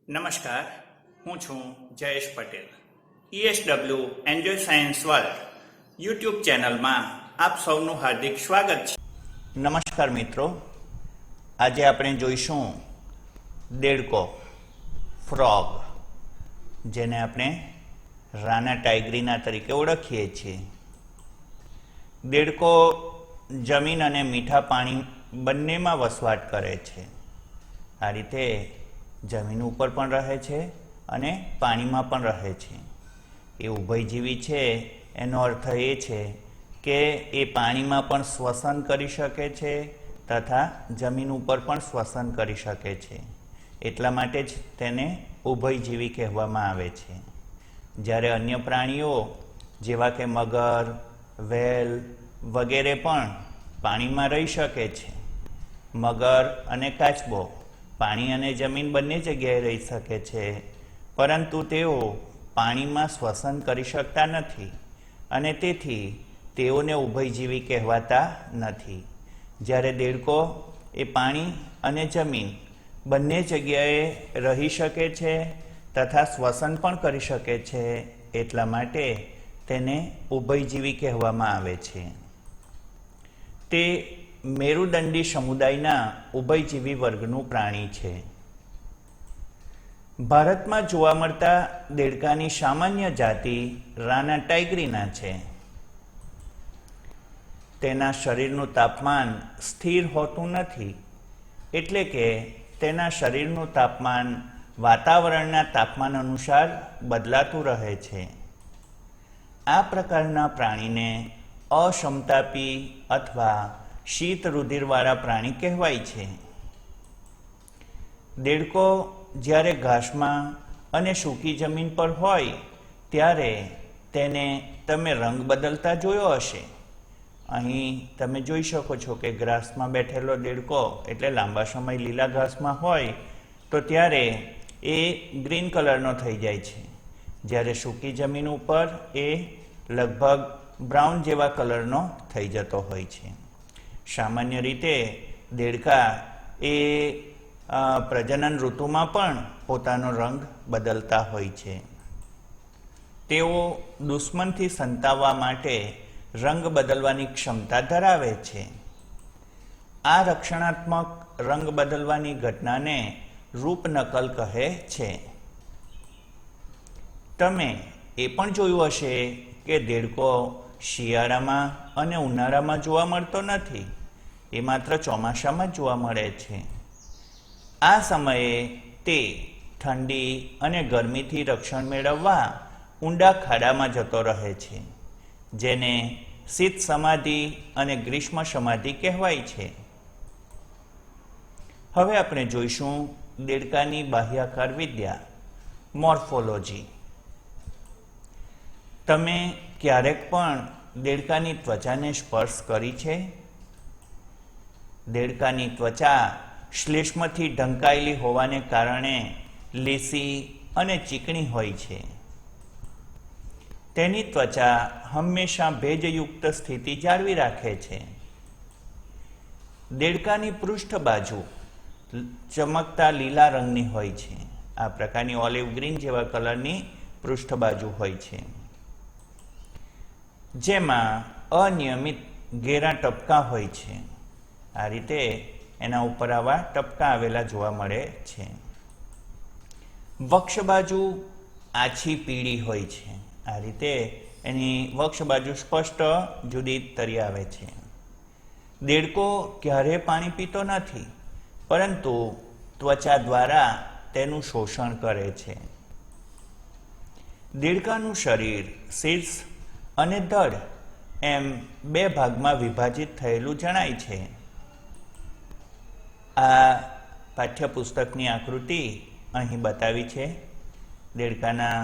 નમસ્કાર, હું છું Jayesh Patel. ESW enjoy science world YouTube ચેનલમાં આપ સૌનું હાર્દિક સ્વાગત છે. નમસ્કાર મિત્રો, આજે આપણે જોઈશું દેડકો, ફ્રોગ, જેને આપણે રાના ટાઇગ્રીના તરીકે ઓળખીએ છીએ. દેડકો જમીન અને મીઠા પાણી બંનેમાં વસવાટ કરે છે. આ રીતે જમીન ઉપર પણ રહે છે અને પાણીમાં પણ રહે છે. એ ઉભયજીવી છે. એનો અર્થ એ છે કે એ પાણીમાં પણ શ્વસન કરી શકે છે તથા જમીન ઉપર પણ શ્વસન કરી શકે છે. એટલા માટે જ તેને ઉભયજીવી કહેવામાં આવે છે. જ્યારે અન્ય પ્રાણીઓ જેવા કે મગર, વ્હેલ વગેરે પણ પાણીમાં રહી શકે છે. મગર અને કાચબો પાણી અને જમીન બંને જગ્યાએ રહી શકે છે, પરંતુ તેઓ પાણીમાં શ્વસન કરી શકતા નથી અને તેથી તેઓને ઉભયજીવી કહેવાતા નથી. જ્યારે દેડકો એ પાણી અને જમીન બંને જગ્યાએ રહી શકે છે તથા શ્વસન પણ કરી શકે છે, એટલા માટે તેને ઉભયજીવી કહેવામાં આવે છે. તે મેરુદંડી સમુદાયના ઉભયજીવી વર્ગનું પ્રાણી છે. ભારતમાં જોવા મળતા દેડકાની સામાન્ય જાતિ રાના ટાઇગ્રીના છે. તેના શરીરનું તાપમાન સ્થિર હોતું નથી, એટલે કે તેના શરીરનું તાપમાન વાતાવરણના તાપમાન અનુસાર બદલાતું રહે છે. આ પ્રકારના પ્રાણીને અસમતાપી અથવા શીત રુધિરવાળા પ્રાણી કહેવાય છે. દેડકો જ્યારે ઘાસમાં અને સૂકી જમીન પર હોય ત્યારે તેને તમે રંગ બદલતા જોયો હશે. અહીં તમે જોઈ શકો છો કે ઘાસમાં બેઠેલો દેડકો, એટલે લાંબા સમય લીલા ઘાસમાં હોય તો ત્યારે એ ગ્રીન કલરનો થઈ જાય છે. જ્યારે સૂકી જમીન ઉપર એ લગભગ બ્રાઉન જેવા કલરનો થઈ જતો હોય છે. સામાન્ય રીતે દેડકા એ પ્રજનન ઋતુમાં પણ પોતાનો રંગ બદલતા હોય છે. તેઓ દુશ્મનથી સંતાવવા માટે રંગ બદલવાની ક્ષમતા ધરાવે છે. આ રક્ષણાત્મક રંગ બદલવાની ઘટનાને રૂપનકલ કહે છે. તમે એ પણ જોયું હશે કે દેડકો શિયાળામાં અને ઉનાળામાં જોવા મળતો નથી. એ માત્ર ચોમાસામાં જ જોવા મળે છે. આ સમયે તે ઠંડી અને ગરમીથી રક્ષણ મેળવવા ઊંડા ખાડામાં જતો રહે છે, જેને શીત સમાધિ અને ગ્રીષ્મ સમાધિ કહેવાય છે. હવે આપણે જોઈશું દેડકાની બાહ્યાકાર વિદ્યા, મોર્ફોલોજી. તમે ક્યારેક પણ દેડકાની ત્વચાને સ્પર્શ કરી છે? દેડકાની ત્વચા શ્લેષ્મથી ઢંકાયેલી હોવાને કારણે લીસી અને ચીકણી હોય છે. તેની ત્વચા હંમેશા ભેજયુક્ત સ્થિતિ જાળવી રાખે છે. દેડકાની પૃષ્ઠ બાજુ ચમકતા લીલા રંગની હોય છે. આ પ્રકારની ઓલિવ ગ્રીન જેવા કલરની પૃષ્ઠ બાજુ હોય છે, જેમાં અનિયમિત ઘેરા ટપકા હોય છે. આ રીતે એના ઉપર આવા ટપકા આવેલા જોવા મળે છે. વક્ષ બાજુ આછી પીળી હોય છે. આ રીતે એની વક્ષ બાજુ સ્પષ્ટ જુદી તરી આવે છે. દેડકો ક્યારેય પાણી પીતો નથી, પરંતુ ત્વચા દ્વારા તેનું શોષણ કરે છે. દેડકાનું શરીર શીર્ષ અને ધડ એમ બે ભાગમાં વિભાજિત થયેલું જણાય છે. આ પાઠ્યપુસ્તકની આકૃતિ અહીં બતાવી છે. દેડકાના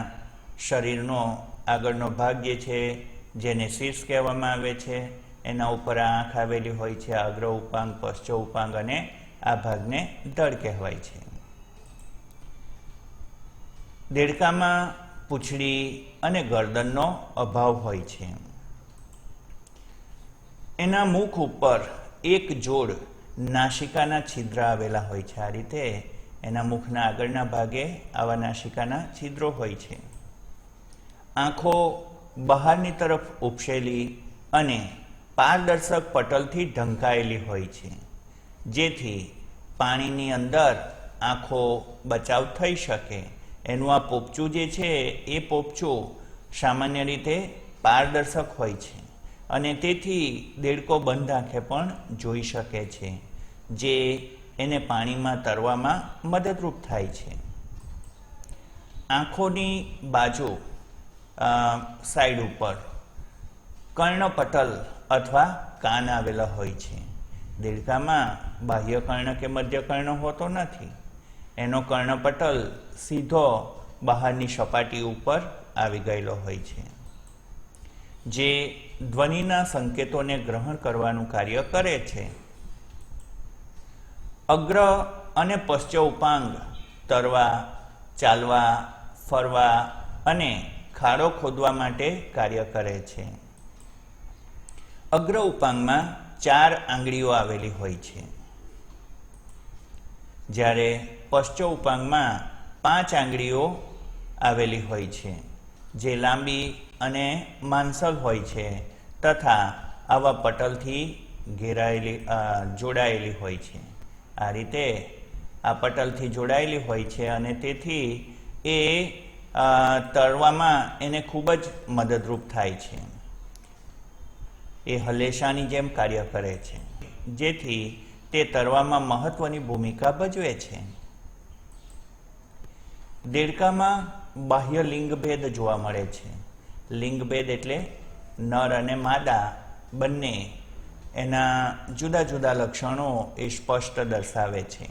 શરીરનો આગળનો ભાગ જે છે, જેને શીર્ષ કહેવામાં આવે છે, એના ઉપર આ આંખ આવેલી હોય છે, અગ્ર ઉપાંગ, પશ્ચ ઉપાંગ, અને આ ભાગને ધડ કહેવાય છે. દેડકામાં પૂંછડી અને ગરદનનો અભાવ હોય છે. એના મુખ ઉપર એક જોડ નાસિકાના છિદ્ર આવેલા હોય છે. આ રીતે એના મુખના આગળના ભાગે આવા નાસિકાના છિદ્રો હોય છે. આંખો બહારની તરફ ઉપસેલી અને પારદર્શક પટલથી ઢંકાયેલી હોય છે, જેથી પાણીની અંદર આંખો બચાવ થઈ શકે. એનું આ પોપચું જે છે એ પોપચું સામાન્ય રીતે પારદર્શક હોય છે અને તેથી દેડકો બંધ આંખે પણ જોઈ શકે છે, જે એને પાણીમાં તરવામાં મદદરૂપ થાય છે. આંખોની બાજુ સાઈડ ઉપર કર્ણપટલ અથવા કાન આવેલા હોય છે. દેડકામાં બાહ્ય કર્ણ કે મધ્ય કર્ણ હોતો નથી. એનો કર્ણપટલ સીધો બહારની સપાટી ઉપર આવી ગયેલો હોય છે, જે ધ્વનિના સંકેતોને ગ્રહણ કરવાનું કાર્ય કરે છે. અગ્ર અને પશ્ચ ઉપાંગ તરવા, ચાલવા, ફરવા અને ખાડો ખોદવા માટે કાર્ય કરે છે. અગ્ર ઉપાંગમાં 4 આંગળીઓ આવેલી હોય છે, જ્યારે પશ્ચ ઉપાંગમાં 5 આંગળીઓ આવેલી હોય છે, જે લાંબી અને માંસલ હોય છે તથા આવા પટલથી જોડાયેલી હોય છે. આ રીતે આ પટલથી જોડાયેલી હોય છે અને તેથી એ તરવામાં એને ખૂબ જ મદદરૂપ થાય છે. એ હલેસાની જેમ કાર્ય કરે છે, જેથી તે તરવામાં મહત્વની ભૂમિકા ભજવે છે. દેડકામાં બાહ્ય લિંગભેદ જોવા મળે છે. લિંગભેદ એટલે નર અને માદા બંને એના જુદા જુદા લક્ષણો એ સ્પષ્ટ દર્શાવે છે.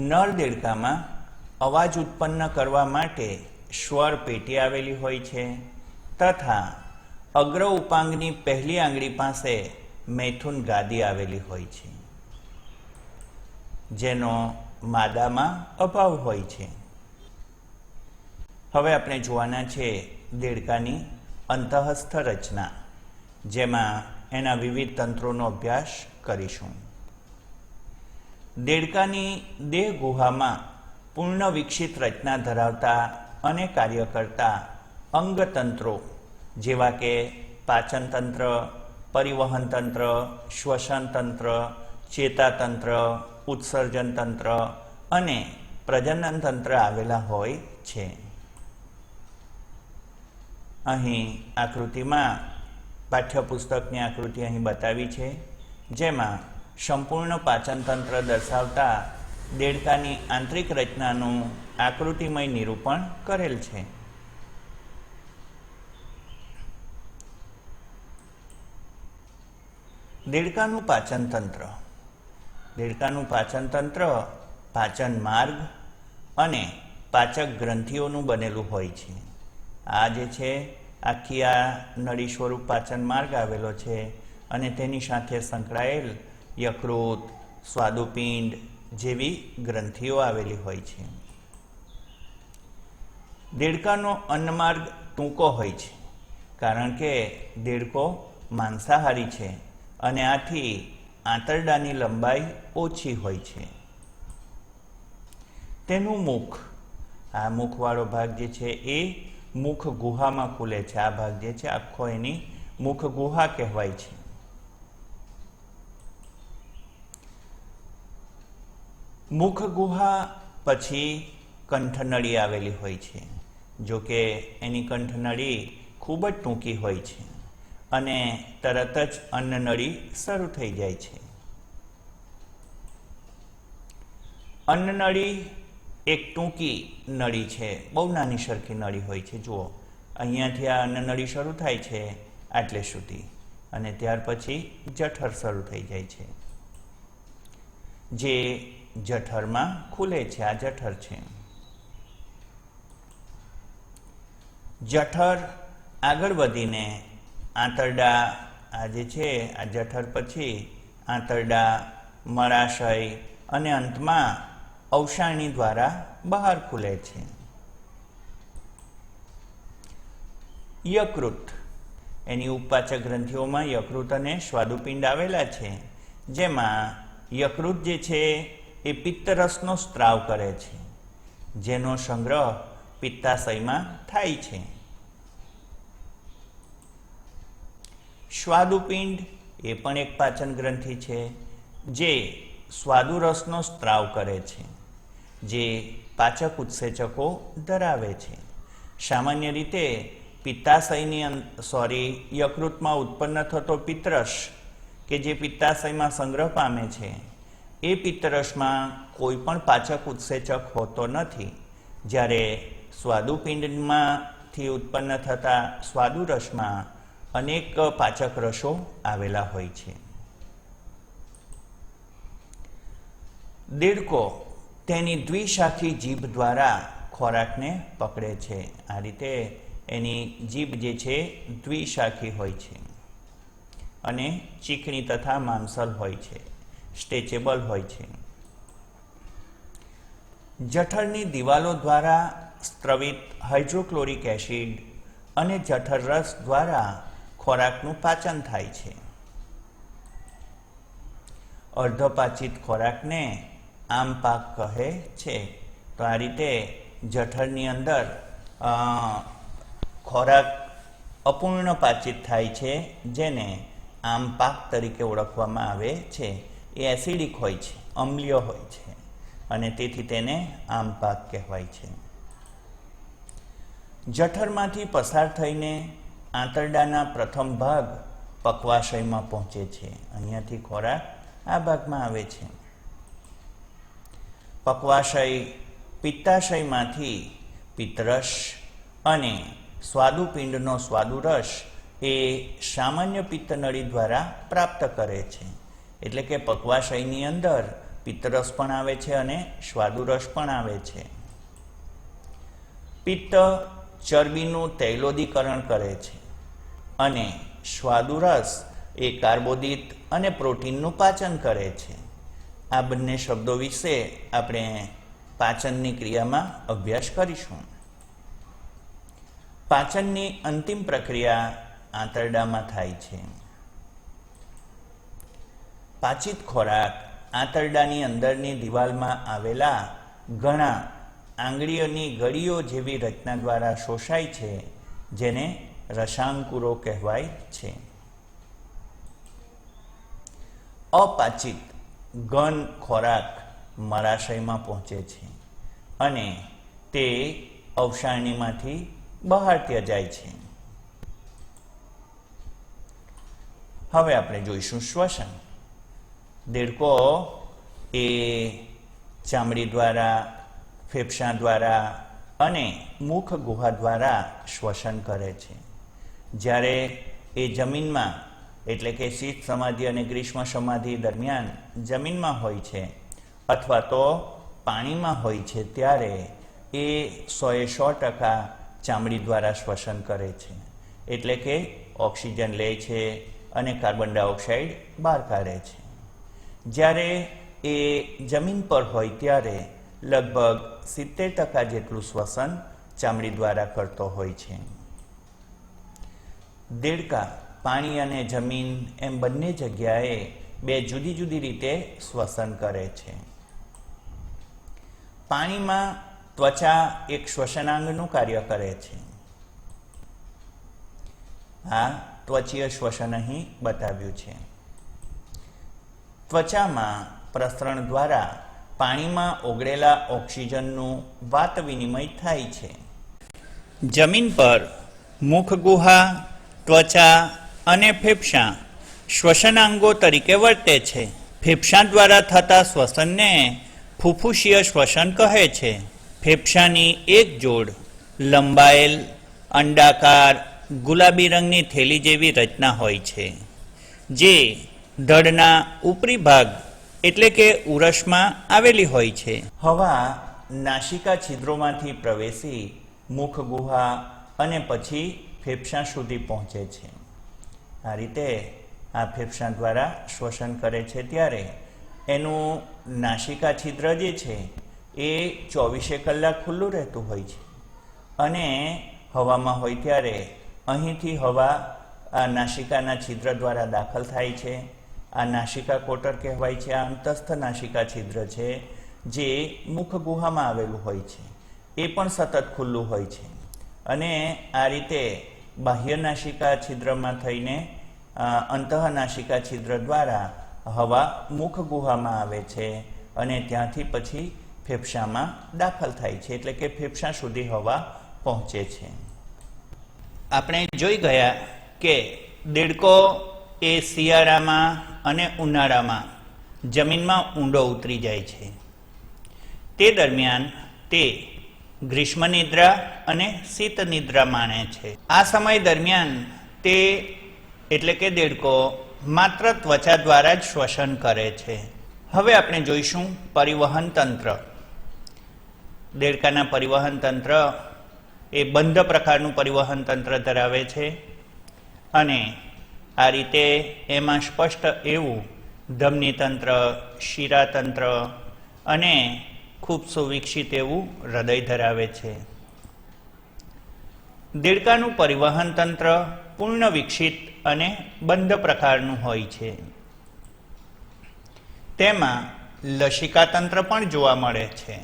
નર દેડકામાં અવાજ ઉત્પન્ન કરવા માટે સ્વર પેટી આવેલી હોય છે તથા અગ્ર ઉપાંગની પહેલી આંગળી પાસે મૈથુન ગાદી આવેલી હોય છે, જેનો માદામાં અભાવ હોય છે. હવે આપણે જોવાના છે દેડકાની અંતઃસ્થ રચના, જેમાં એના વિવિધ તંત્રોનો અભ્યાસ કરીશું. દેડકાની દેહ ગુહામાં પૂર્ણ વિકસિત રચના ધરાવતા અને કાર્ય કરતા અંગતંત્રો જેવા કે પાચન તંત્ર, પરિવહન તંત્ર, શ્વસન તંત્ર, ચેતાતંત્ર, ઉત્સર્જન તંત્ર અને પ્રજનન તંત્ર આવેલા હોય છે. અહીં આકૃતિમાં પાઠ્યપુસ્તકની આકૃતિ અહીં બતાવી છે, જેમાં સંપૂર્ણ પાચન તંત્ર દર્શાવતા દેડકાની આંતરિક રચનાનું આકૃતિમય નિરૂપણ કરેલ છે. દેડકાનું પાચન તંત્ર. દેડકાનું પાચન તંત્ર પાચન માર્ગ અને પાચક ગ્રંથિઓનું બનેલું હોય છે. આ જે છે આખી આ નળી સ્વરૂપ પાચન માર્ગ આવેલો છે અને તેની સાથે સંકળાયેલ યકૃત, સ્વાદુપિંડ જેવી ગ્રંથિઓ આવેલી હોય છે. દેડકાનો અન્નમાર્ગ ટૂંકો હોય છે, કારણ કે દેડકો માંસાહારી છે અને આથી આંતરડાની લંબાઈ ઓછી હોય છે. તેનું મુખ, આ મુખવાળો ભાગ જે છે એ મુખ ગુહામાં ખુલે છે. આ ભાગ જે છે આખો એની મુખ ગુહા કહેવાય છે. મુખ ગુહા પછી કંઠનળી આવેલી હોય છે. જો કે એની કંઠનળી ખૂબ જ ટૂંકી હોય છે અને તરત જ અન્નનળી શરૂ થઈ જાય છે. અન્નનળી એક ટૂંકી નળી છે, બહુ નાની સરખી નળી હોય છે. જુઓ, અહીંયાથી આ અન્નનળી શરૂ થાય છે આટલે સુધી અને ત્યાર પછી જઠર શરૂ થઈ જાય છે, જે જઠરમાં ખુલે છે. આ જઠર છે. જઠર આગળ વધીને આંતરડા, આ જે છે આ જઠર પછી આંતરડા, મળાશય અને અંતમાં અવસાણી દ્વારા બહાર ખુલે છે. યકૃત, એની ઉપપાચક ગ્રંથિઓમાં યકૃત અને સ્વાદુપિંડ આવેલા છે, જેમાં યકૃત જે છે એ પિત્તરસનો સ્ત્રાવ કરે છે, જેનો સંગ્રહ પિત્તાશયમાં થાય છે. સ્વાદુપિંડ એ પણ એક પાચન ગ્રંથિ છે, જે સ્વાદુરસનો સ્ત્રાવ કરે છે, જે પાચક ઉત્સેચકો ધરાવે છે. સામાન્ય રીતે યકૃતમાં ઉત્પન્ન થતો પિત્તરસ કે જે પિત્તાશયમાં સંગ્રહ પામે છે, એ પિત્તરસમાં કોઈ પણ પાચક ઉત્સેચક હોતો નથી, જ્યારે સ્વાદુપિંડમાંથી ઉત્પન્ન થતા સ્વાદુરસમાં અનેક પાચક રસો આવેલા હોય છે. દેડકો તેની દ્વિશાખી જીભ દ્વારા ખોરાકને પકડે છે. આ રીતે એની જીભ જે છે દ્વિશાખી હોય છે અને ચીકણી તથા માંસલ હોય છે, સ્ટ્રેચેબલ હોય છે. જઠરની દિવાલો દ્વારા સ્ત્રવિત હાઇડ્રોક્લોરિક એસિડ અને જઠર રસ દ્વારા ખોરાકનું પાચન થાય છે. અર્ધપાચિત ખોરાકને આમપાક કહે છે. તો આ રીતે જઠરની અંદર ખોરાક અપૂર્ણ પાચિત થાય છે, જેને આમપાક તરીકે ઓળખવામાં આવે છે. એ એસિડિક હોય છે, અમ્લીય હોય છે, અને તેથી તેને આમપાક કહેવાય છે. જઠરમાંથી પસાર થઈને આંતરડાના પ્રથમ ભાગ પક્વાશયમાં પહોંચે છે. અહીંયાથી ખોરાક આ ભાગમાં આવે છે. પક્વાશય પિત્તાશયમાંથી પિત્તરસ અને સ્વાદુપિંડનો સ્વાદુરસ એ સામાન્ય પિત્તનળી દ્વારા પ્રાપ્ત કરે છે. એટલે કે પક્વાશયની અંદર પિત્તરસ પણ આવે છે અને સ્વાદુરસ પણ આવે છે. પિત્ત ચરબીનું તૈલોદીકરણ કરે છે અને સ્વાદુરસ એ કાર્બોદિત અને પ્રોટીનનું પાચન કરે છે. આ બંને શબ્દો વિશે આપણે પાચનની ક્રિયામાં અભ્યાસ કરીશું. પાચનની અંતિમ પ્રક્રિયા આંતરડામાં થાય છે. પાચિત ખોરાક આંતરડાની અંદરની દિવાલમાં આવેલા ઘણા આંગળીઓની ગળીઓ જેવી રચના દ્વારા શોષાય છે, જેને રસાંકુરો કહેવાય છે. અપાચિત ઘન ખોરાક મળાશયમાં પહોંચે છે અને તે અવસારણીમાંથી બહાર જાય છે. હવે આપણે જોઈશું શ્વસન. દેડકો એ ચામડી દ્વારા, ફેફસા દ્વારા અને મુખ ગુહા દ્વારા શ્વસન કરે છે. જ્યારે એ જમીનમાં, એટલે કે શીત સમાધિ અને ગ્રીષ્મ સમાધિ દરમિયાન જમીનમાં હોય છે અથવા તો પાણીમાં હોય છે, ત્યારે એ 100% ચામડી દ્વારા શ્વસન કરે છે. એટલે કે ઓક્સિજન લે છે અને કાર્બન ડાયોક્સાઇડ બહાર કાઢે છે. જ્યારે એ જમીન પર હોય ત્યારે લગભગ 70% જેટલું શ્વસન ચામડી દ્વારા કરતો હોય છે. દેડકા પાણી અને જમીન એમ બંને જગ્યાએ બે જુદી જુદી રીતે શ્વસન કરે છે. પાણીમાં ત્વચા એક શ્વસનાંગનું કાર્ય કરે છે. આ ત્વચીય શ્વસન અહીં બતાવ્યું છે. ત્વચામાં પ્રસરણ દ્વારા પાણીમાં ઓગળેલા ઓક્સિજનનું વાત વિનિમય થાય છે. જમીન પર મુખ ગુહા, ત્વચા અને ફેફસા શ્વસનાંગો તરીકે વર્તે છે. ફેફસા દ્વારા થતા શ્વસનને ફુફુસીય શ્વસન કહે છે. ફેફસાની એક જોડ લંબાયેલ અંડાકાર ગુલાબી રંગની થેલી જેવી રચના હોય છે, જે ધડના ઉપરી ભાગ એટલે કે ઉરસમાં આવેલી હોય છે. હવા નાસિકા છિદ્રોમાંથી પ્રવેશી મુખ ગુહા અને પછી ફેફસા સુધી પહોંચે છે. આ રીતે આ ફેફસા દ્વારા શ્વસન કરે છે ત્યારે એનું નાસિકા છિદ્ર જે છે એ 24 કલાક ખુલ્લું રહેતું હોય છે અને હવામાં હોય ત્યારે અહીંથી હવા આ નાસિકાના છિદ્ર દ્વારા દાખલ થાય છે આ નાસિકા કોટર કહેવાય છે. આ અંતસ્થ નાસિકા છિદ્ર છે જે મુખ ગુહામાં આવેલું હોય છે, એ પણ સતત ખુલ્લું હોય છે. અને આ રીતે બાહ્ય નાસિકા છિદ્રમાં થઈને અંતઃનાસિકા છિદ્ર દ્વારા હવા મુખ ગુહામાં આવે છે અને ત્યાંથી પછી ફેફસામાં દાખલ થાય છે, એટલે કે ફેફસા સુધી હવા પહોંચે છે. આપણે જોઈ ગયા કે દેડકો એ શિયાળામાં અને ઉનાળામાં જમીનમાં ઊંડો ઉતરી જાય છે. તે દરમિયાન તે ગ્રીષ્મ નિદ્રા અને શીત નિદ્રા માણે છે. આ સમય દરમિયાન તે એટલે કે દેડકો માત્ર ત્વચા દ્વારા જ શ્વસન કરે છે. હવે આપણે જોઈશું પરિવહન તંત્ર. દેડકાના પરિવહન તંત્ર એ બંધ પ્રકારનું પરિવહન તંત્ર ધરાવે છે અને આ રીતે એમાં સ્પષ્ટ એવું ધમની તંત્ર, શિરાતંત્ર અને ખૂબ સુવિકસિત એવું હૃદય ધરાવે છે. દેડકાનું પરિવહન તંત્ર પૂર્ણ વિકસિત અને બંધ પ્રકારનું હોય છે. તેમાં લસિકા તંત્ર પણ જોવા મળે છે.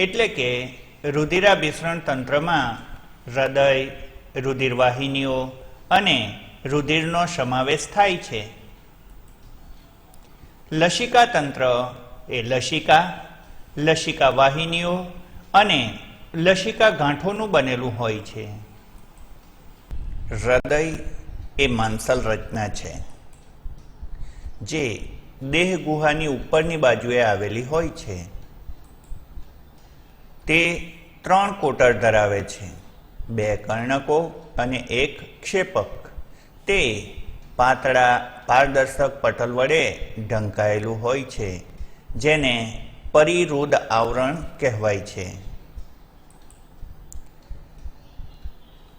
એટલે કે રુધિરાભિસરણ તંત્રમાં હૃદય, રુધિરવાહિનીઓ અને રુધિરનો સમાવેશ થાય છે. લસિકા તંત્ર એ લસિકા વાહિનીઓ અને લસિકા ગાંઠોનું બનેલું હોય છે. હૃદય એ માંસલ રચના છે જે દેહ ગુહાની ઉપરની બાજુએ આવેલી હોય છે. તે 3 કોટર ધરાવે છે, 2 કર્ણકો અને 1 ક્ષેપક. તે પાતળા પારદર્શક પટલ વડે ઢંકાયેલું હોય છે જેને પરિરુદ આવરણ કહેવાય છે.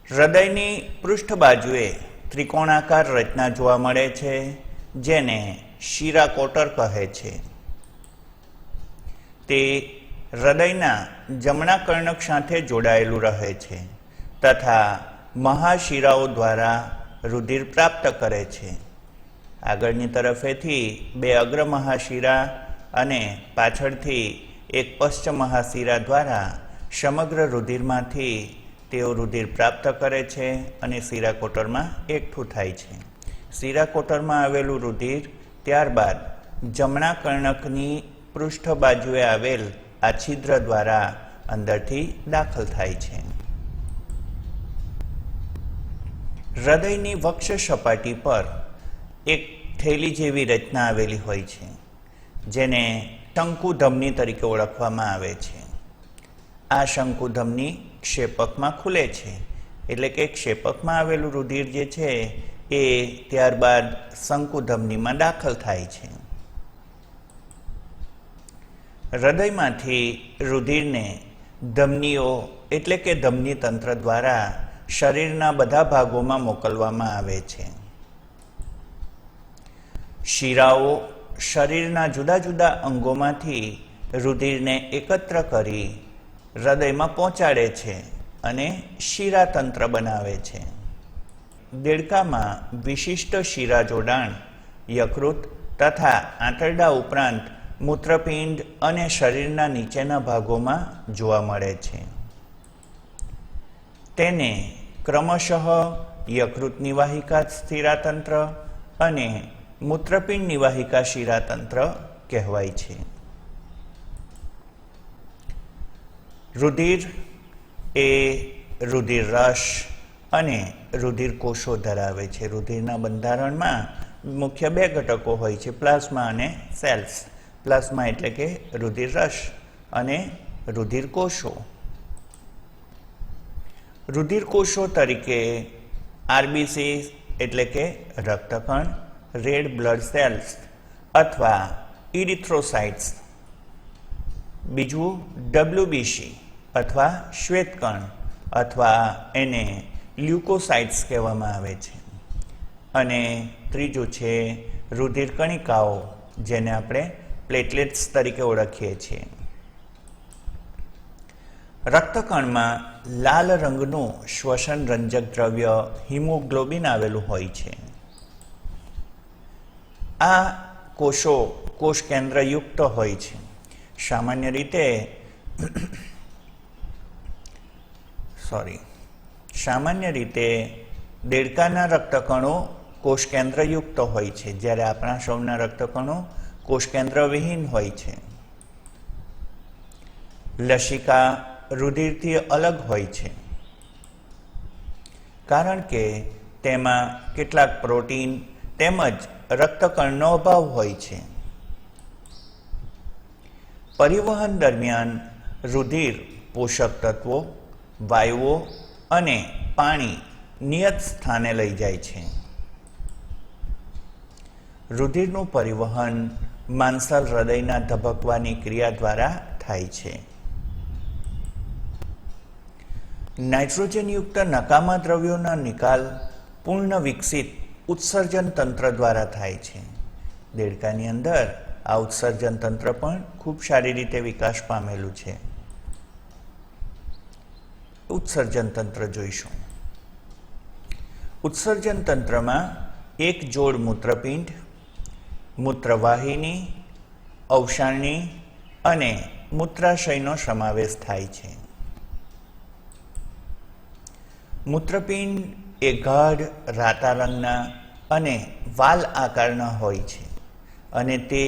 હૃદયની પૃષ્ઠ બાજુએ ત્રિકોણાકાર રચના જોવા મળે છે જેને શિરાકોટર કહે છે. તે હૃદયના જમણા કર્ણક સાથે જોડાયેલું રહે છે તથા મહાશિરાઓ દ્વારા રુધિર પ્રાપ્ત કરે છે. આગળની તરફેથી 2 અગ્ર મહાશિરા અને પાછળથી 1 પશ્ચ મહાશિરા દ્વારા સમગ્ર રુધિરમાંથી તેઓ રુધિર પ્રાપ્ત કરે છે અને શિરાકોટરમાં એકઠું થાય છે. શિરાકોટરમાં આવેલું રુધિર ત્યારબાદ જમણા કર્ણકની પૃષ્ઠ બાજુએ આવેલ આ છિદ્ર દ્વારા અંદરથી દાખલ થાય છે. હૃદયની વક્ષ સપાટી પર એક થેલી જેવી રચના આવેલી હોય છે જેને શંકુધમની તરીકે ઓળખવામાં આવે છે. આ શંકુધમની ક્ષેપકમાં ખુલે છે, એટલે કે ક્ષેપકમાં આવેલું રુધિર જે છે એ ત્યારબાદ શંકુધમનીમાં દાખલ થાય છે. હૃદયમાંથી રુધિરને ધમનીઓ એટલે કે ધમની તંત્ર દ્વારા શરીરના બધા ભાગોમાં મોકલવામાં આવે છે. શિરાઓ શરીરના જુદા જુદા અંગોમાંથી રુધિરને એકત્ર કરી હૃદયમાં પહોંચાડે છે અને શિરાતંત્ર બનાવે છે. દેડકામાં વિશિષ્ટ શિરા જોડાણ યકૃત તથા આંતરડા ઉપરાંત મૂત્રપિંડ અને શરીરના નીચેના ભાગોમાં જોવા મળે છે. તેને ક્રમશઃ યકૃત નિવાહિકા સ્થિરાતંત્ર અને મૂત્રપિંડ નિવાહિકા શિરાતંત્ર કહેવાય છે. રુધિર એ રુધિર રસ અને રુધિર કોષો ધરાવે છે. રુધિરના બંધારણમાં મુખ્ય 2 ઘટકો હોય છે, પ્લાઝ્મા અને સેલ્સ. પ્લાઝ્મા એટલે કે રુધિર રસ અને રુધિર કોષો. રુધિર કોષો તરીકે આરબીસી એટલે કે રક્તકણ, રેડ બ્લડ સેલ્સ અથવા ઇરિથ્રોસાઇટ્સ, બીજું ડબ્લ્યુબીસી અથવા શ્વેતકણ અથવા એને લ્યુકોસાઇટ્સ કહેવામાં આવે છે, અને ત્રીજું છે રુધિર કણિકાઓ જેને આપણે પ્લેટલેટ્સ તરીકે ઓળખીએ છીએ. રક્તકણમાં લાલ રંગનું શ્વસન રંજક દ્રવ્ય હિમોગ્લોબિન આવેલું હોય છે. આ કોષો કોષ કેન્દ્રયુક્ત હોય છે. સામાન્ય રીતે દેડકાના રક્તકણો કોષ કેન્દ્રયુક્ત હોય છે, જ્યારે આપણા સૌના રક્તકણો કોષ કેન્દ્રવિહીન હોય છે. લસિકા રુધિરથી અલગ હોય છે, કારણ કે તેમાં કેટલાક પ્રોટીન તેમજ રક્તકણનો અભાવ હોય છે. પરિવહન દરમિયાન રુધિર પોષક તત્વો, વાયુઓ અને પાણી નિયત સ્થાને લઈ જાય છે. રુધિરનું પરિવહન માંસલ હૃદયના ધબકવાની ક્રિયા દ્વારા થાય છે. નાઇટ્રોજનયુક્ત નકામા દ્રવ્યોના નિકાલ પૂર્ણ વિકસિત ઉત્સર્જન તંત્ર દ્વારા થાય છે. દેડકાની અંદર આ ઉત્સર્જન તંત્ર પણ ખૂબ સારી રીતે વિકાસ પામેલું છે. ઉત્સર્જન તંત્ર જોઈશું. ઉત્સર્જન તંત્રમાં એક જોડ મૂત્રપિંડ, મૂત્રવાહિની, અવસારણી અને મૂત્રાશયનો સમાવેશ થાય છે. મૂત્રપિંડ એ ગાઢ રાતા રંગના અને વાલ આકારના હોય છે અને તે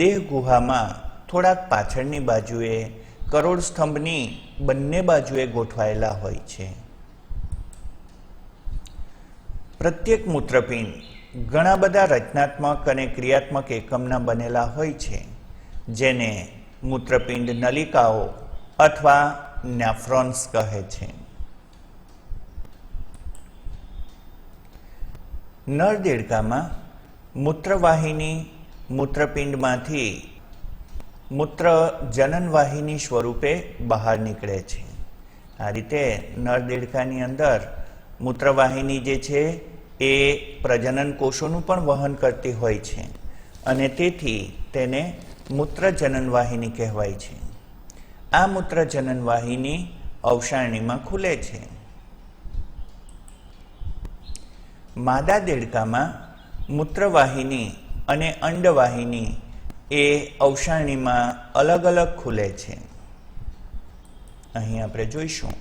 દેહ ગુહામાં થોડાક પાછળની બાજુએ કરોડ સ્તંભની બંને બાજુએ ગોઠવાયેલા હોય છે. પ્રત્યેક મૂત્રપિંડ ઘણા બધા રચનાત્મક અને ક્રિયાત્મક એકમના બનેલા હોય છે, જેને મૂત્રપિંડ નલિકાઓ અથવા નેફ્રોન્સ કહે છે. નર દેડકામાં મૂત્રવાહિની મૂત્રપિંડમાંથી મૂત્ર જનનવાહિની સ્વરૂપે બહાર નીકળે છે. આ રીતે નર દેડકાની અંદર મૂત્રવાહિની જે છે એ પ્રજનન કોષોનું પણ વહન કરતી હોય છે અને તેથી તેને મૂત્ર જનનવાહિની કહેવાય છે. આ મૂત્ર જનનવાહિની અવસારણીમાં ખુલે છે. માદા દેડકામાં મૂત્રવાહિની અને અંડવાહિની એ અવસારણીમાં અલગ અલગ ખુલે છે. અહીં આપણે જોઈશું.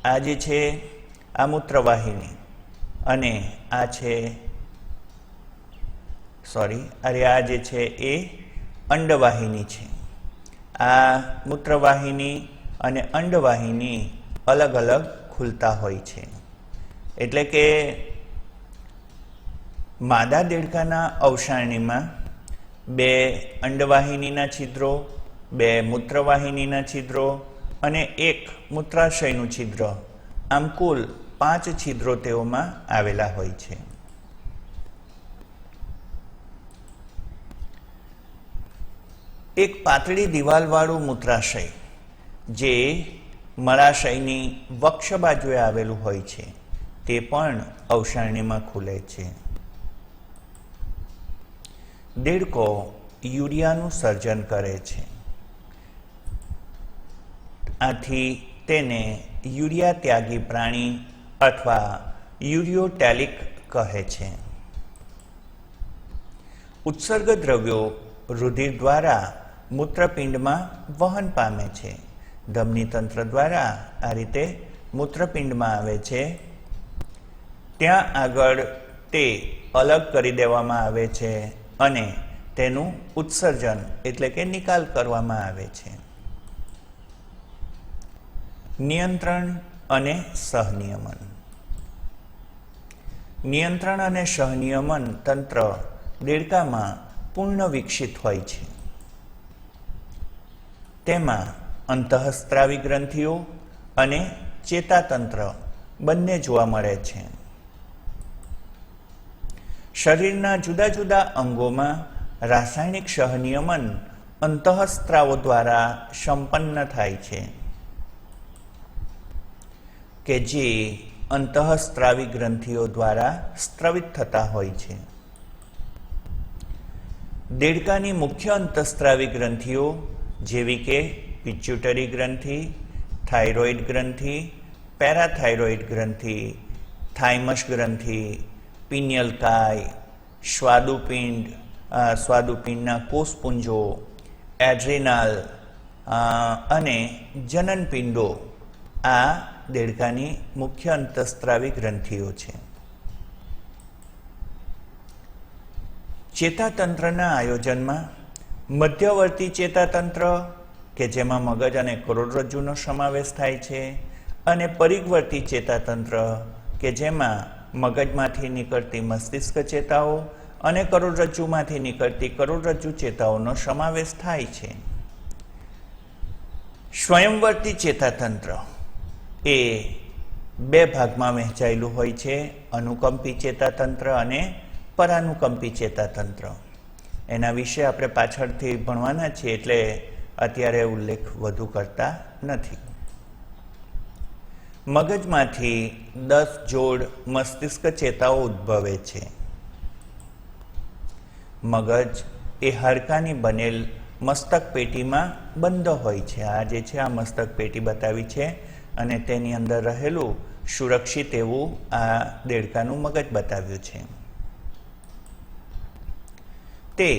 આ જે છે આ મૂત્રવાહિની અને આ છે આ જે છે એ અંડવાહિની છે. આ મૂત્રવાહિની અને અંડવાહિની અલગ અલગ ખુલતા હોય છે. એટલે કે માદા દેડકાના અવસારણીમાં 2 અંડવાહિનીના છિદ્રો, 2 મૂત્રવાહિનીના છિદ્રો અને 1 મૂત્રાશયનું છિદ્ર, આમ કુલ 5 છિદ્રો તેઓમાં આવેલા હોય છે. એક પાતળી દિવાલવાળું મૂત્રાશય જે મળાશયની વક્ષ બાજુએ આવેલું હોય છે તે પણ અવસારણીમાં ખુલે છે. દેડકો યુરિયાનું સર્જન કરે છે. આથી તેને યુરિયા ત્યાગી પ્રાણી અથવા યુરિયોટેલિક કહે છે. ઉત્સર્ગ દ્રવ્યો રુધિર દ્વારા મૂત્રપિંડમાં વહન પામે છે. ધમની તંત્ર દ્વારા આ રીતે મૂત્રપિંડમાં આવે છે. ત્યાં આગળ તે અલગ કરી દેવામાં આવે છે અને તેનું ઉત્સર્જન એટલે કે નિકાલ કરવામાં આવે છે. નિયંત્રણ અને સહનિયમન. નિયંત્રણ અને સહનિયમન તંત્ર દેડકામાં પૂર્ણ વિકસિત હોય છે. તેમાં અંતઃસ્ત્રાવી ગ્રંથિઓ અને ચેતાતંત્ર બંને જોવા મળે છે. શરીરના જુદા જુદા અંગોમાં રાસાયણિક સહનિયમન અંતઃસ્ત્રાવો દ્વારા સંપન્ન થાય છે કે જે અંતઃસ્ત્રાવી ગ્રંથિઓ દ્વારા સ્ત્રવિત થતા હોય છે. દેડકાની મુખ્ય અંતઃસ્ત્રાવી ગ્રંથિઓ જેવી કે પિચ્યુટરી ગ્રંથિ, થાઇરોઇડ ગ્રંથિ, પેરાથાઇરોઇડ ગ્રંથિ, થાઇમસ ગ્રંથિ, પિનિયલ કાય, સ્વાદુપિંડના કોષપુંજો, એડ્રિનાલ અને જનનપિંડો આ દેડકાની મુખ્ય અંતઃસ્ત્રાવી ગ્રંથિઓ છે. ચેતાતંત્રના આયોજનમાં મધ્યવર્તી ચેતાતંત્ર કે જેમાં મગજ અને કરોડરજ્જુનો સમાવેશ થાય છે, અને પરિઘવર્તી ચેતાતંત્ર કે જેમાં મગજમાંથી નીકળતી મસ્તિષ્ક ચેતાઓ અને કરોડરજ્જુમાંથી નીકળતી કરોડરજ્જુ ચેતાઓનો સમાવેશ થાય છે. સ્વયંવર્તી ચેતાતંત્ર એ બે ભાગમાં વહેંચાયેલું હોય છે, અનુકંપી ચેતાતંત્ર અને પરાનુકંપી ચેતાતંત્ર. એના વિશે આપણે પાછળથી ભણવાના છીએ એટલે અત્યારે ઉલ્લેખ વધુ કરતા નથી. મગજમાંથી 10 જોડ મસ્તિષ્ક ચેતાઓ ઉદ્ભવે છે. મગજ એ હાડકાની બનેલ મસ્તક પેટીમાં બંધ હોય છે. આ જે છે આ મસ્તક પેટી બતાવી છે અને તેની અંદર રહેલું સુરક્ષિત એવું આ દેડકાનું મગજ બતાવ્યું છે. તે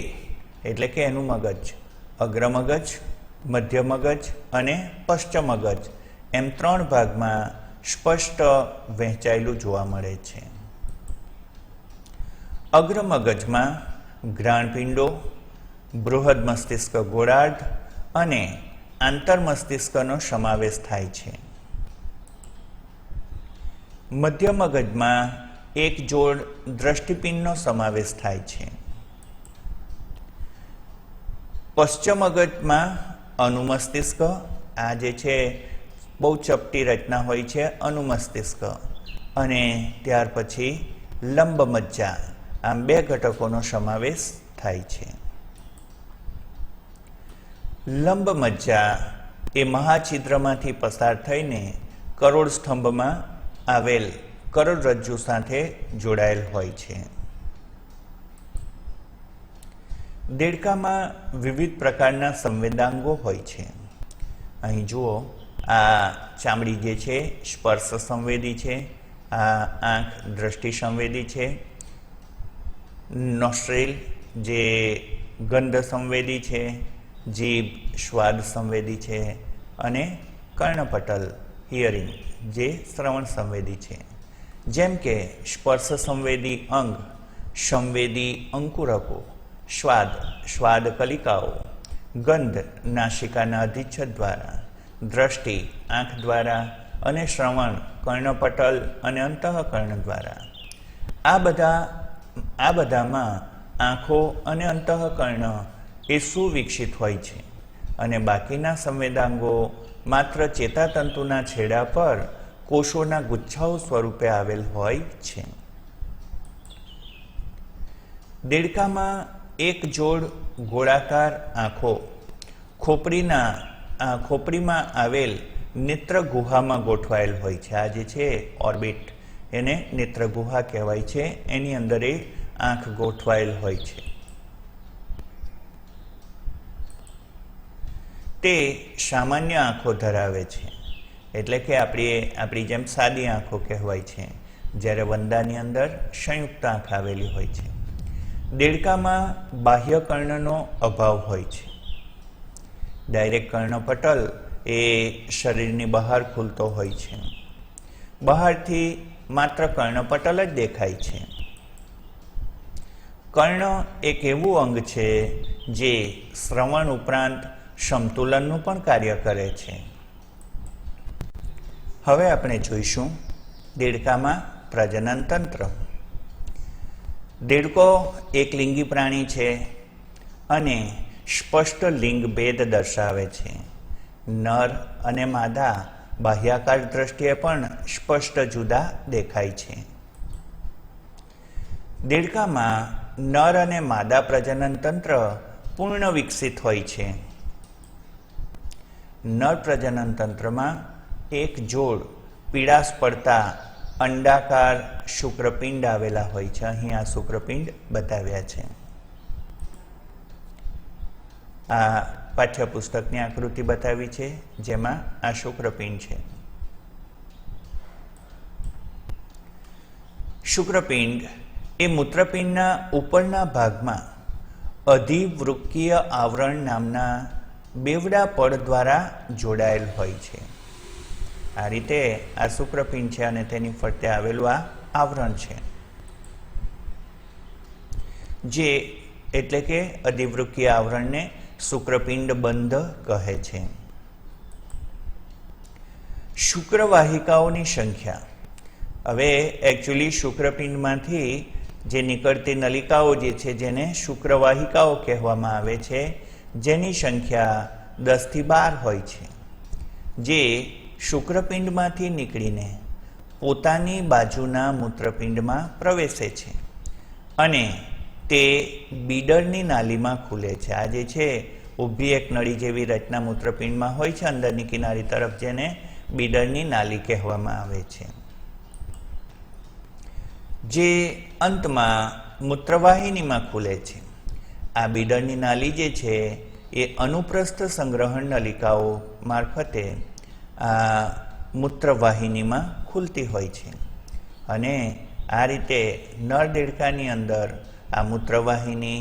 એટલે કે એનું મગજ અગ્રમગજ, મધ્ય મગજ અને પશ્ચ મગજ એમ 3 ભાગમાં સ્પષ્ટ વહેંચાયેલું જોવા મળે છે. અગ્રમગજમાં ઘ્રાણપિંડો, બૃહદ મસ્તિષ્ક ગોળાર્ધ અને આંતરમસ્તિષ્કનો સમાવેશ થાય છે. મધ્ય મગજમાં એક જોડ દ્રષ્ટિપિંડનો સમાવેશ થાય છે. પશ્ચિમ મગજમાં અનુમસ્તિષ્ક, આ જે છે બહુ ચપટી રચના હોય છે અનુમસ્તિષ્ક, અને ત્યાર પછી લંબ મજ્જા, આમ 2 ઘટકોનો સમાવેશ થાય છે. લંબ મજ્જા એ મહાછિદ્રમાંથી પસાર થઈને કરોડ સ્તંભમાં આવેલ કરોડરજ્જુ સાથે જોડાયેલ હોય છે. દેડકામાં વિવિધ પ્રકારના સંવેદાંગો હોય છે. અહીં જુઓ, આ ચામડી જે છે સ્પર્શ સંવેદી છે, આ આંખ દ્રષ્ટિ સંવેદી છે, નોસ્ટ્રેલ જે ગંધ સંવેદી છે, જીભ સ્વાદ સંવેદી છે, અને કર્ણપટલ હિયરિંગ જે શ્રવણ સંવેદી છે. જેમ કે સ્પર્શ સંવેદી અંગ સંવેદી અંકુરકો, સ્વાદ કલિકાઓ, ગંધ નાસિકાના અધિચ્છદ દ્વારા, દ્રષ્ટિ આંખ દ્વારા અને શ્રવણ કર્ણપટલ અને અંતઃકર્ણ દ્વારા. આ બધામાં આંખો અને અંતઃકર્ણ એ સુવિકસિત હોય છે અને બાકીના સંવેદાંગો માત્ર ચેતાતંતુના છેડા પર કોષોના ગુચ્છાઓ સ્વરૂપે આવેલ હોય છે. દેડકામાં એક જોડ ગોળાકાર આંખો ખોપરીમાં આવેલ નેત્ર ગુહામાં ગોઠવાયેલ હોય છે. આ જે છે ઓર્બિટ, એને નેત્ર ગુહા કહેવાય છે. એની અંદર એ આંખ ગોઠવાયેલ હોય છે. તે સામાન્ય આંખો ધરાવે છે, એટલે કે આપણી જેમ સાદી આંખો કહેવાય છે, જ્યારે વંદાની અંદર સંયુક્ત આંખ આવેલી હોય છે. દેડકામાં બાહ્ય કર્ણનો અભાવ હોય છે. ડાયરેક્ટ કર્ણપટલ એ શરીરની બહાર ખુલતો હોય છે. બહારથી માત્ર કર્ણપટલ જ દેખાય છે. કર્ણ એક એવું અંગ છે જે શ્રવણ ઉપરાંત સમતુલનનું પણ કાર્ય કરે છે. હવે આપણે જોઈશું દેડકામાં પ્રજનન તંત્ર. દેડકો એક લિંગી પ્રાણી છે અને સ્પષ્ટ લિંગ ભેદ દર્શાવે છે. નર અને માદા બાહ્યાકાર દ્રષ્ટિએ પણ સ્પષ્ટ જુદા દેખાય છે. દેડકામાં નર અને માદા પ્રજનન તંત્ર પૂર્ણ વિકસિત હોય છે. નર પ્રજનન તંત્રમાં એક જોડ પીળાશ પડતા અંડાકાર શુક્રપિંડ આવેલા હોય છે. અહીં આ શુક્રપિંડ બતાવ્યા છે. આ પાઠ્યપુસ્તકની આકૃતિ બતાવી છે જેમાં આ શુક્રપિંડ છે. શુક્રપિંડ એ મૂત્રપિંડના ઉપરના ભાગમાં અધિવૃક્કીય આવરણ નામના બેવડા પડ દ્વારા જોડાયેલ હોય છે. આ રીતે આ શુક્રપિંડ છે અને તેની ફરતે આવેલું આ આવરણ છે, જે એટલે કે અધિવૃક્કીય આવરણને શુક્રપિંડ બંધ કહે છે. શુક્રવાહિકાઓની સંખ્યા. હવે એકચ્યુઅલી શુક્રપિંડમાંથી જે નીકળતી નલિકાઓ જે છે જેને શુક્રવાહિકાઓ કહેવામાં આવે છે, જેની સંખ્યા 10 થી 12 હોય છે, જે શુક્રપિંડમાંથી નીકળીને પોતાની બાજુના મૂત્રપિંડમાં પ્રવેશે છે અને તે બીડરની નાલીમાં ખુલે છે. આ જે છે ઊભી એક નળી જેવી રચના મૂત્રપિંડમાં હોય છે અંદરની કિનારી તરફ, જેને બીડરની નાલી કહેવામાં આવે છે, જે અંતમાં મૂત્રવાહિનીમાં ખુલે છે. આ બીડરની નાલી જે છે એ અનુપ્રસ્થ સંગ્રહણ નલિકાઓ મારફતે આ મૂત્રવાહિનીમાં ખુલતી હોય છે અને આ રીતે નર દેડકાની અંદર આ મૂત્રવાહિની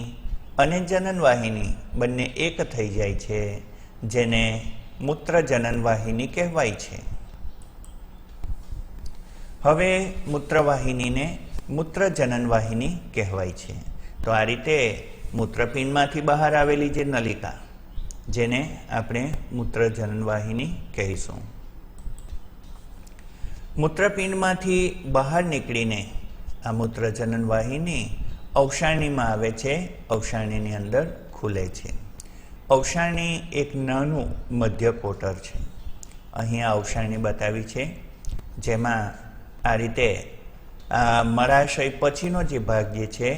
અને જનનવાહિની બંને એક થઈ જાય છે, જેને મૂત્રજનનવાહિની કહેવાય છે. હવે મૂત્રવાહિનીને મૂત્રજનનવાહિની કહેવાય છે. તો આ રીતે મૂત્રપિંડમાંથી બહાર આવેલી જે નલિકા, જેને આપણે મૂત્રજનનવાહિની કહીશું. મૂત્રપિંડમાંથી બહાર નીકળીને આ મૂત્રજનનવાહિની અવસારણીમાં આવે છે, અવસારણીની અંદર ખુલે છે. અવસારણી એક નાનું મધ્ય કોટર છે. અહીંયા અવસારણી બતાવી છે, જેમાં આ રીતે આ મળાશય પછીનો જે ભાગ જે છે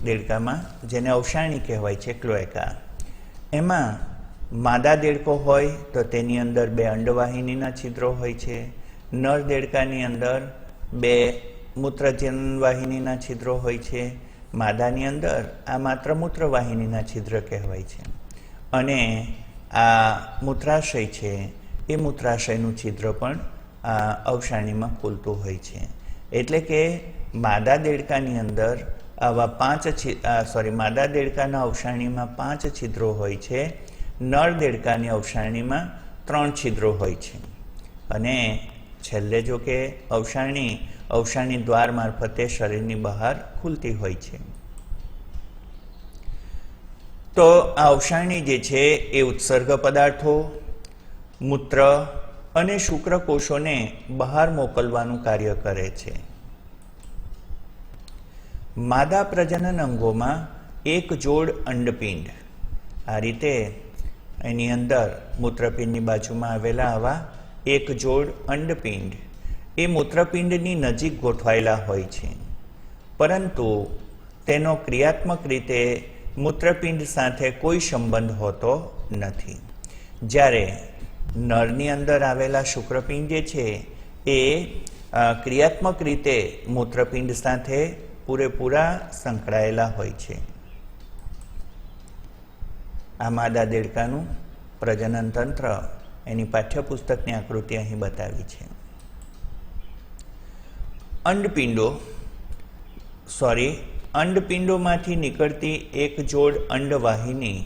દેડકામાં, જેને અવસારણી કહેવાય છે, ક્લોએકા, એમાં માદા દેડકો હોય તો તેની અંદર 2 અંડવાહિનીના છિદ્રો હોય છે. નર દેડકાની અંદર 2 મૂત્રજનનવાહિનીના છિદ્રો હોય છે. માદાની અંદર આ માત્ર મૂત્રવાહિનીના છિદ્ર કહેવાય છે. અને આ મૂત્રાશય છે એ મૂત્રાશયનું છિદ્ર પણ આ અવસારણીમાં ખુલતું હોય છે. એટલે કે માદા દેડકાની અંદર આવા માદા દેડકાના અવસારણીમાં 5 છિદ્રો હોય છે. નર દેડકાની અવસારણીમાં 3 છિદ્રો હોય છે. અને છેલ્લે જો કે અવસારણી દ્વાર મારફતે શરીરની બહાર ખુલતી હોય છે. તો આ અવસારણી જે છે એ ઉત્સર્ગ પદાર્થો, મૂત્ર અને શુક્રકોષોને બહાર મોકલવાનું કાર્ય કરે છે. માદા પ્રજનન અંગોમાં એક જોડ અંડપિંડ, આ રીતે એની અંદર મૂત્રપિંડની બાજુમાં આવેલા આવા એક જોડ અંડપિંડ એ મૂત્રપિંડની નજીક ગોઠવાયેલા હોય છે, પરંતુ તેનો ક્રિયાત્મક રીતે મૂત્રપિંડ સાથે કોઈ સંબંધ હોતો નથી. જ્યારે નરની અંદર આવેલા શુક્રપિંડ જે છે એ ક્રિયાત્મક રીતે મૂત્રપિંડ સાથે પૂરેપૂરા સંકળાયેલા હોય છે. આ માદા દેડકાનું પ્રજનન તંત્ર એની પાઠ્યપુસ્તકની આકૃતિ અહીં બતાવી છે. અંડપિંડોમાંથી નીકળતી એક જોડ અંડવાહિની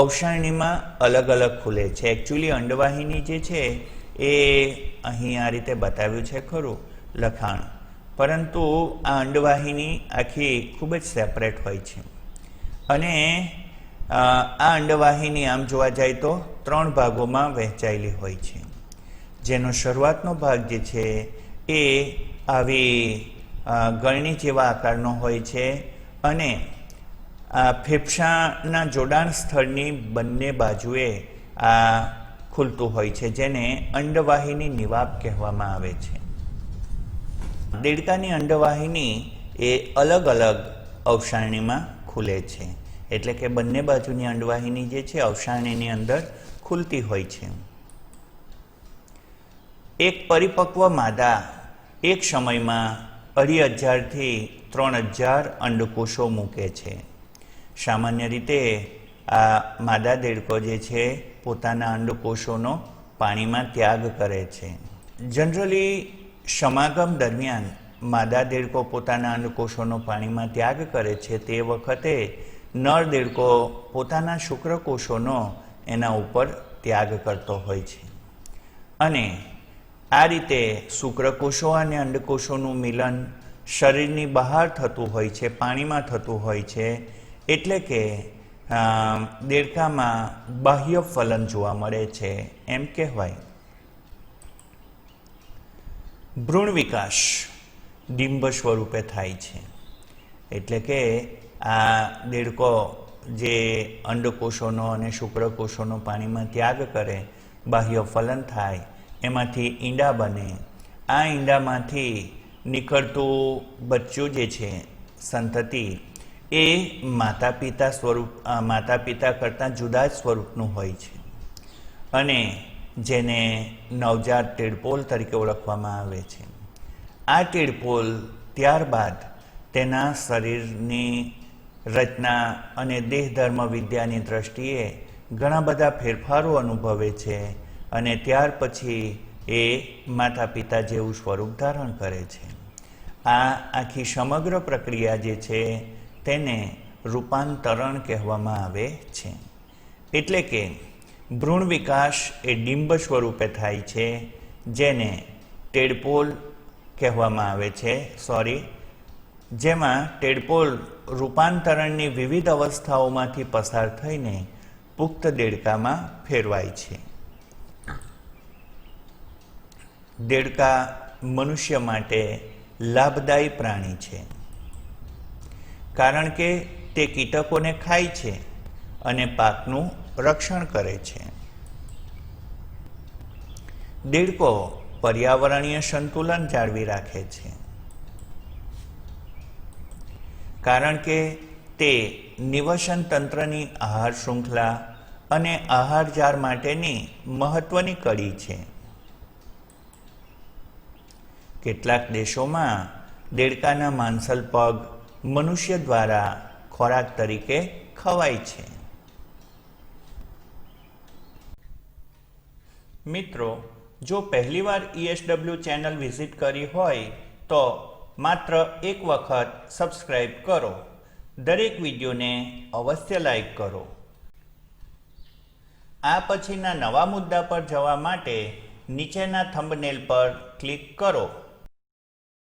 અવસારણીમાં અલગ અલગ ખુલે છે. એકચ્યુઅલી અંડવાહિની જે છે એ અહીં આ રીતે બતાવ્યું છે ખરું લખાણ, પરંતુ આ અંડવાહિની આખી ખૂબ જ સેપરેટ હોય છે. અને આ અંડવાહિની આમ જોવા જાય તો 3 ભાગોમાં વહેંચાયેલી હોય છે, જેનો શરૂઆતનો ભાગ જે છે એ આવી ગળણી જેવા આકારનો હોય છે અને આ ફેફસાના જોડાણ સ્થળની બંને બાજુએ આ ખુલતું હોય છે, જેને અંડવાહિની નિવાપ કહેવામાં આવે છે. દેડકાની અંડવાહિની એ અલગ અલગ અવસારણીમાં ખુલે છે, એટલે કે બંને બાજુની અંડવાહિની જે છે અવસારણીની અંદર ખુલતી હોય છે. એક પરિપક્વ માદા એક સમયમાં 2500 થી 3000 અંડકોષો મૂકે છે. સામાન્ય રીતે આ માદા દેડકો જે છે પોતાના અંડકોષોનો પાણીમાં ત્યાગ કરે છે. જનરલી સમાગમ દરમિયાન માદા દેડકો પોતાના અંડકોષોનો પાણીમાં ત્યાગ કરે છે તે વખતે નર દેડકો પોતાના શુક્રકોષોનો એના ઉપર ત્યાગ કરતો હોય છે અને આ રીતે શુક્રકોષો અને અંડકોષોનું મિલન શરીરની બહાર થતું હોય છે, પાણીમાં થતું હોય છે, એટલે કે દેડકામાં બાહ્ય ફલન જોવા મળે છે એમ કહેવાય. ભ્રૂણ વિકાસ ડિંબ સ્વરૂપે થાય છે, એટલે કે આ દેડકો જે અંડકોષોનો અને શુક્રકોષોનો પાણીમાં ત્યાગ કરે, બાહ્ય ફલન થાય, એમાંથી ઈંડા બને. આ ઈંડામાંથી નીકળતું બચ્ચું જે છે, સંતતિ, એ માતા પિતા કરતાં જુદા જ સ્વરૂપનું હોય છે અને જેને નવજાત ટેડપોલ તરીકે ઓળખવામાં આવે છે. આ ટેડપોલ ત્યારબાદ તેના શરીરની રચના અને દેહધર્મ વિદ્યાની દ્રષ્ટિએ ઘણા બધા ફેરફારો અનુભવે છે અને ત્યાર પછી એ માતા પિતા જેવું સ્વરૂપ ધારણ કરે છે. આ આખી સમગ્ર પ્રક્રિયા જે છે તેને રૂપાંતરણ કહેવામાં આવે છે. એટલે કે ભ્રૂણ વિકાસ એ ડિંબ સ્વરૂપે થાય છે, જેને ટેડપોલ કહેવામાં આવે છે. જેમાં ટેડપોલ રૂપાંતરણની વિવિધ અવસ્થાઓમાંથી પસાર થઈને પુખ્ત દેડકામાં ફેરવાય છે. દેડકા મનુષ્ય માટે લાભદાયી પ્રાણી છે, કારણ કે તે કીટકોને ખાય છે અને પાકનું રક્ષણ કરે છે. દેડકો પર્યાવરણીય સંતુલન જાળવી રાખે છે, કારણ કે તે નિવસન તંત્રની આહાર શૃંખલા અને આહાર જાળ માટેની મહત્વની કડી છે. કેટલાક દેશોમાં દેડકાના માંસલ પગ મનુષ્ય દ્વારા ખોરાક તરીકે ખવાય છે. મિત્રો, જો પહેલીવાર ESW ચેનલ વિઝિટ કરી હોય તો માત્ર એક વખત સબસ્ક્રાઇબ કરો. દરેક વિડીયોને અવશ્ય લાઈક કરો. આ પછીના નવા મુદ્દા પર જવા માટે નીચેના થંબનેલ પર ક્લિક કરો.